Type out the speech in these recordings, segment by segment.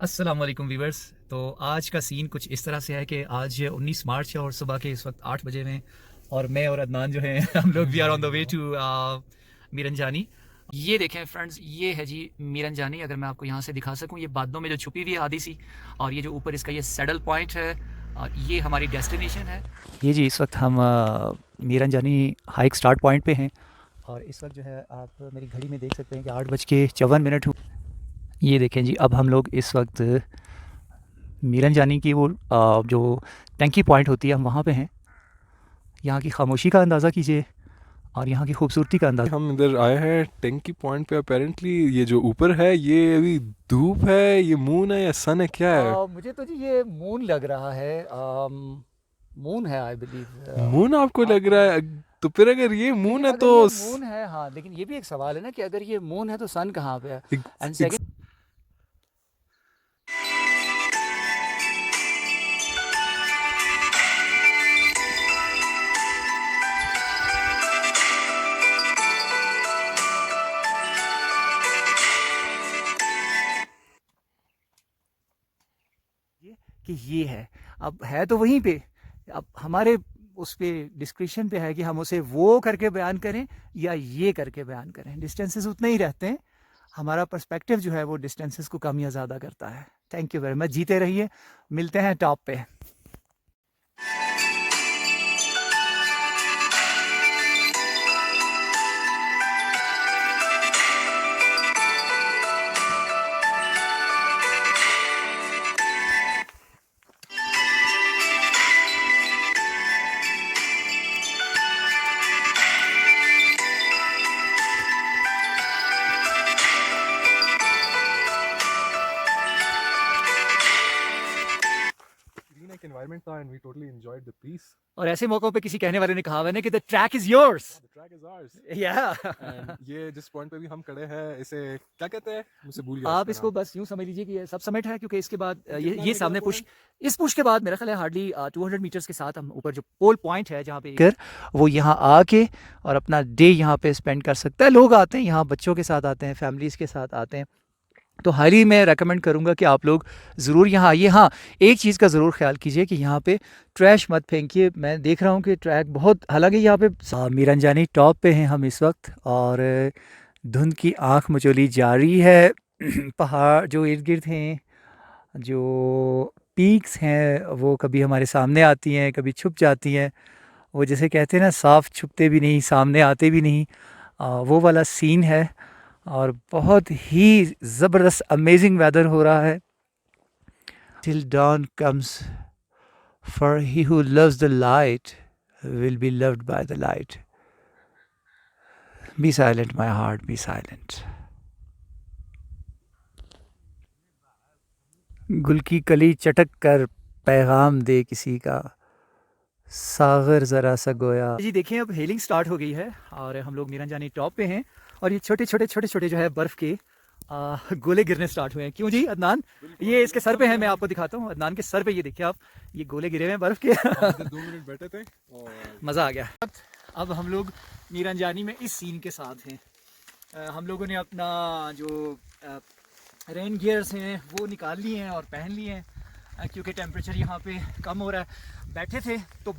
अस्सलाम वालेकुम वीवर्स। तो आज का सीन कुछ इस तरह से है कि आज 19 मार्च है और सुबह के इस वक्त 8 बजे में, और मैं और अदनान जो हैं हम लोग we are on the way to Miranjani. ये देखें फ्रेंड्स, ये है जी मीरंजानी। अगर मैं आपको यहाँ से दिखा सकूँ, ये बादलों में जो छुपी हुई है आधी सी, और ये जो ऊपर इसका ये सैडल पॉइंट है, और ये हमारी डेस्टिनेशन है। ये जी इस वक्त हम मीरंजानी हाइक स्टार्ट पॉइंट पे हैं, और इस वक्त जो है आप मेरी घड़ी में देख सकते हैं कि 8:54 हुए। ये देखें जी, अब हम लोग इस वक्त मीरंजानी की वो जो टंकी पॉइंट होती है हम वहाँ पे हैं। यहाँ की खामोशी का अंदाज़ा कीजिए और यहाँ की खूबसूरती का अंदाज़ा। हम इधर आए हैं टैंकी पॉइंट पे। अपेरेंटली ये जो ऊपर है ये अभी धूप है, ये मून है या सन है, क्या है? मुझे तो जी ये मून लग रहा है, मून है आई बिलीव। मून आपको लग आपको रहा क्या? है? तो फिर अगर ये मून लेकिन है अगर तो ये मून है, हाँ, लेकिन ये भी एक सवाल है ना कि अगर ये मून है तो सन कहाँ पे है। एंड एक, सेकंड, कि ये है, अब है तो वहीं पे, अब हमारे उस पे डिस्क्रिप्शन पे है कि हम उसे वो करके बयान करें या ये करके बयान करें। डिस्टेंसेस उतने ही रहते हैं, हमारा पर्सपेक्टिव जो है वो डिस्टेंसेस को कम या ज़्यादा करता है। थैंक यू वेरी मच, जीते रहिए, मिलते हैं टॉप पे। ग्रीन एक एनवायरनमेंट था and we totally enjoyed the peace. और ऐसे मौकों पे किसी कहने वाले ने कहा है कि the track is yours. The track is ours. या एंड ये जिस पॉइंट पे भी हम खड़े हैं, इसे क्या कहते हैं? मुझे भूल गया आप इसका इसको नाम। बस यूं समझ लीजिए कि ये सब समिट है, क्योंकि इसके बाद ये कितना रहेगा सामने पुश, पॉइंट? इस पुश के बाद मेरा ख्याल है हार्डली 200 मीटर्स के साथ हम ऊपर जो पोल पॉइंट है जहाँ पे कर वो यहाँ आके और अपना डे यहाँ पे स्पेंड कर सकता है। लोग आते हैं यहाँ, बच्चों के साथ आते हैं, फैमिलीज़ के साथ आते हैं, तो हाईली मैं रेकमेंड करूँगा कि आप लोग ज़रूर यहाँ आइए। हाँ, एक चीज़ का ज़रूर ख्याल कीजिए कि यहाँ पे ट्रैश मत फेंकिए। मैं देख रहा हूँ कि ट्रैक बहुत, हालांकि यहाँ पे मीरंजानी टॉप पे हैं हम इस वक्त, और धुंध की आँख मचोली जारी है। पहाड़ जो इर्द गिर्द हैं, जो पीक्स हैं, वो कभी हमारे सामने आती हैं, कभी छुप जाती हैं। वो जैसे कहते हैं ना, साफ छुपते भी नहीं, सामने आते भी नहीं, वो वाला सीन है। और बहुत ही ज़बरदस्त अमेजिंग वेदर हो रहा है। Till dawn comes, for he who loves the light will be loved by the light. Be silent my heart, be silent. गुल की कली चटक कर पैगाम दे किसी का, सागर ज़रा सा गोया। जी देखिए, अब हेलिंग स्टार्ट हो गई है और हम लोग मीरंजानी टॉप पे हैं, और ये छोटे छोटे छोटे छोटे जो है बर्फ़ के गोले गिरने स्टार्ट हुए हैं। क्यों जी अदनान? ये इसके सर पे है, मैं आपको दिखाता हूँ। अदनान के सर पे ये देखिए आप, ये गोले गिरे हुए हैं बर्फ़ के। हम इधर 2 मिनट बैठे थे और मज़ा आ गया। अब हम लोग मीरंजानी में इस सीन के साथ हैं। हम लोगों ने अपना जो रेन गियर्स हैं वो निकाल लिए हैं और पहन लिए हैं, क्योंकि टेम्परेचर यहाँ पे कम हो रहा है। बैठे थे तो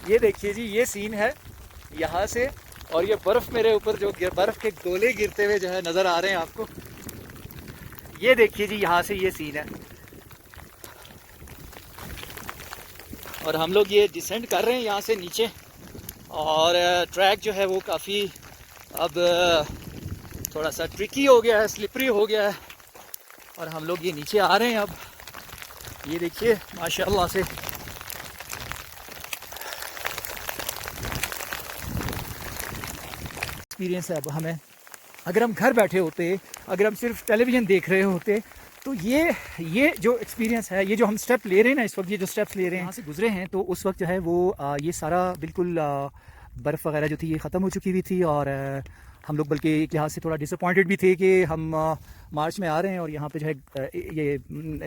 ये देखिए जी, ये सीन है यहाँ से, और ये बर्फ़ मेरे ऊपर जो बर्फ़ के गोले गिरते हुए जो है नज़र आ रहे हैं आपको। ये देखिए जी, यहाँ से ये सीन है, और हम लोग ये डिसेंड कर रहे हैं यहाँ से नीचे, और ट्रैक जो है वो काफ़ी अब थोड़ा सा ट्रिकी हो गया है, स्लिपरी हो गया है, और हम लोग ये नीचे आ रहे हैं अब। ये देखिए माशाल्लाह से एक्सपीरियंस है अब हमें। अगर हम घर बैठे होते, अगर हम सिर्फ टेलीविज़न देख रहे होते, तो ये जो एक्सपीरियंस है, ये जो हम स्टेप ले रहे हैं ना इस वक्त, ये जो स्टेप्स ले रहे हैं, यहाँ से गुजरे हैं, तो उस वक्त जो है वो ये सारा बिल्कुल बर्फ़ वगैरह जो थी ये ख़त्म हो चुकी हुई थी, और हम लोग बल्कि एक लिहाज से थोड़ा डिसअपॉइंटेड भी थे कि हम मार्च में आ रहे हैं और यहाँ पे जो है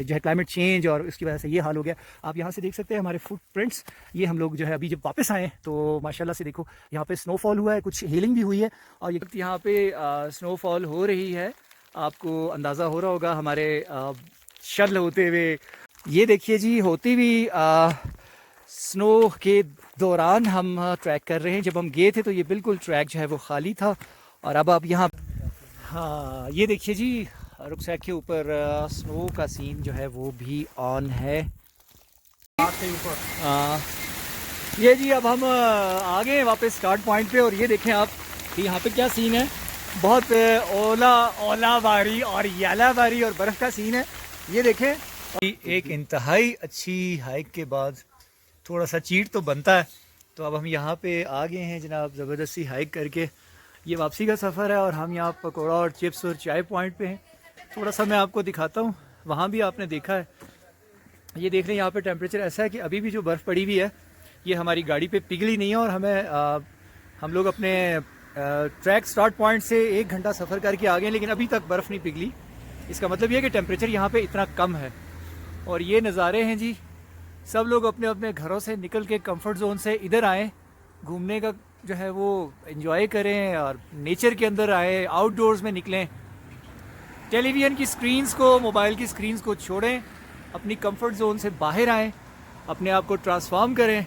जो है क्लाइमेट चेंज और उसकी वजह से ये हाल हो गया। आप यहाँ से देख सकते हैं हमारे फुटप्रिंट्स। ये हम लोग जो है अभी जब वापस आए तो माशाल्लाह से देखो यहाँ पे स्नोफॉल हुआ है, कुछ हीलिंग भी हुई है और ये यहाँ पे स्नोफॉल हो रही है। आपको अंदाज़ा हो रहा होगा हमारे शल होते हुए। ये देखिए जी, होती हुई स्नो के दौरान हम ट्रैक कर रहे हैं। जब हम गए थे तो ये बिल्कुल ट्रैक जो है वो खाली था और अब आप यहाँ, हाँ ये देखिए जी, रुकसैक के ऊपर स्नो का सीन जो है वो भी ऑन है। ये जी अब हम आ गए वापस स्टार्ट पॉइंट पे और ये देखें आप कि यहाँ पे क्या सीन है। बहुत ओलाबारी और यालाबारी और बर्फ़ का सीन है। ये देखें, एक इंतहाई अच्छी हाइक के बाद थोड़ा सा चीट तो बनता है। तो अब हम यहाँ पे आ गए हैं जनाब, ज़बरदस्ती हाइक करके। ये वापसी का सफ़र है और हम यहाँ पकौड़ा और चिप्स और चाय पॉइंट पे हैं। थोड़ा सा मैं आपको दिखाता हूँ, वहाँ भी आपने देखा है। ये देख रहे हैं यहाँ पे टेम्परेचर ऐसा है कि अभी भी जो बर्फ़ पड़ी हुई है ये हमारी गाड़ी पे पिघली नहीं है और हम लोग अपने ट्रैक स्टार्ट पॉइंट से 1 घंटा सफ़र करके आ गए लेकिन अभी तक बर्फ़ नहीं पिघली। इसका मतलब ये है कि टेम्परेचर यहाँ पे इतना कम है। और ये नज़ारे हैं जी, सब लोग अपने अपने घरों से निकल के कंफर्ट जोन से इधर आएँ, घूमने का जो है वो एंजॉय करें और नेचर के अंदर आए, आउटडोर्स में निकलें। टेलीविज़न की स्क्रीन्स को, मोबाइल की स्क्रीन्स को छोड़ें, अपनी कंफर्ट जोन से बाहर आएँ, अपने आप को ट्रांसफॉर्म करें